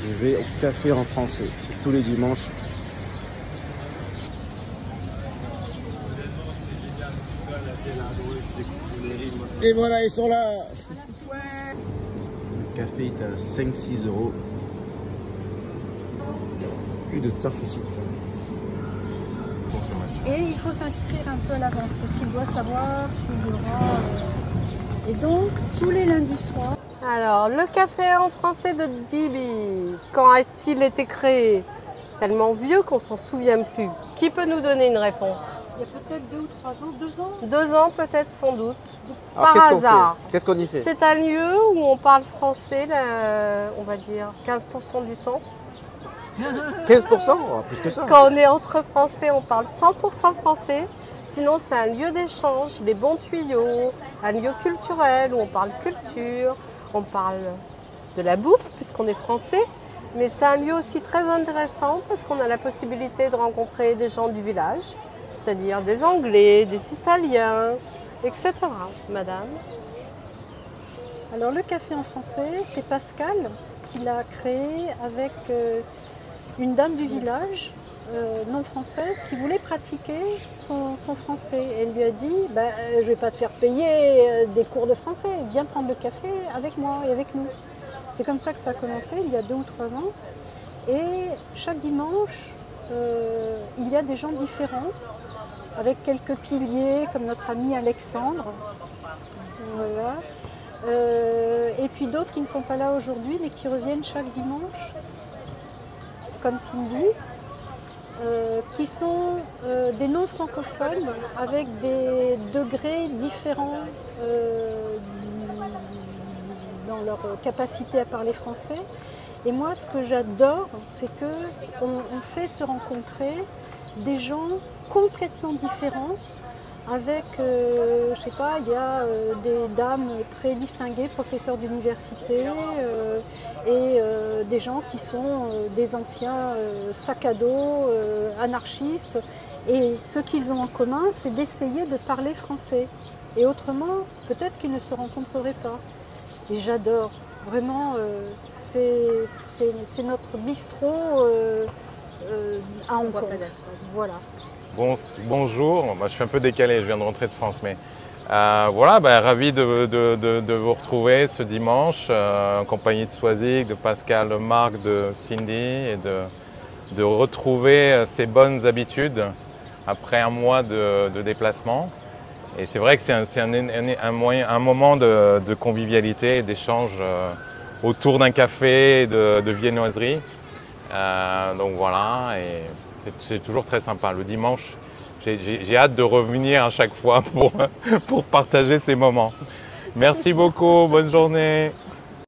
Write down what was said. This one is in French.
Je vais au café en français, c'est tous les dimanches. Et voilà, ils sont là. Le café est à 5-6 euros. Plus de tarte aussi. Et il faut s'inscrire un peu à l'avance parce qu'il doit savoir s'il y aura... Et donc, tous les lundis soirs... Alors, le café en français de Dibi, quand a-t-il été créé? Tellement vieux qu'on s'en souvient plus. Qui peut nous donner une réponse? Il y a peut-être 2 ou 3 ans, 2 ans. 2 ans peut-être, sans doute. Alors, Par hasard. Qu'est-ce qu'on y fait? C'est un lieu où on parle français, on va dire 15% du temps. 15%? Oh, plus que ça. Quand on est entre Français, on parle 100% français. Sinon, c'est un lieu d'échange, des bons tuyaux, un lieu culturel où on parle culture, on parle de la bouffe puisqu'on est français. Mais c'est un lieu aussi très intéressant parce qu'on a la possibilité de rencontrer des gens du village, c'est-à-dire des Anglais, des Italiens, etc. Madame? Alors, le café en français, c'est Pascal qui l'a créé avec une dame du village, non française, qui voulait pratiquer son français. Elle lui a dit, je ne vais pas te faire payer des cours de français, viens prendre le café avec moi et avec nous. C'est comme ça que ça a commencé, il y a 2 ou 3 ans. Et chaque dimanche, il y a des gens différents, avec quelques piliers, comme notre ami Alexandre. Voilà. Et puis d'autres qui ne sont pas là aujourd'hui, mais qui reviennent chaque dimanche, comme Cindy, qui sont des non-francophones avec des degrés différents dans leur capacité à parler français. Et moi, ce que j'adore, c'est qu'on fait se rencontrer des gens complètement différents avec, je sais pas, il y a des dames très distinguées, professeurs d'université, et des gens qui sont des anciens sacs à dos, anarchistes. Et ce qu'ils ont en commun, c'est d'essayer de parler français. Et autrement, peut-être qu'ils ne se rencontreraient pas. Et j'adore. Vraiment, c'est notre bistrot à Hong Kong. Voilà. Bonjour, moi, je suis un peu décalé, je viens de rentrer de France, mais voilà, ravi de vous retrouver ce dimanche en compagnie de Swazik, de Pascal, de Marc, de Cindy et de retrouver ces bonnes habitudes après un mois de déplacement. Et c'est vrai que c'est un moment de convivialité et d'échange autour d'un café et de viennoiserie. Donc voilà, et c'est toujours très sympa. Le dimanche, j'ai hâte de revenir à chaque fois pour partager ces moments. Merci beaucoup, bonne journée.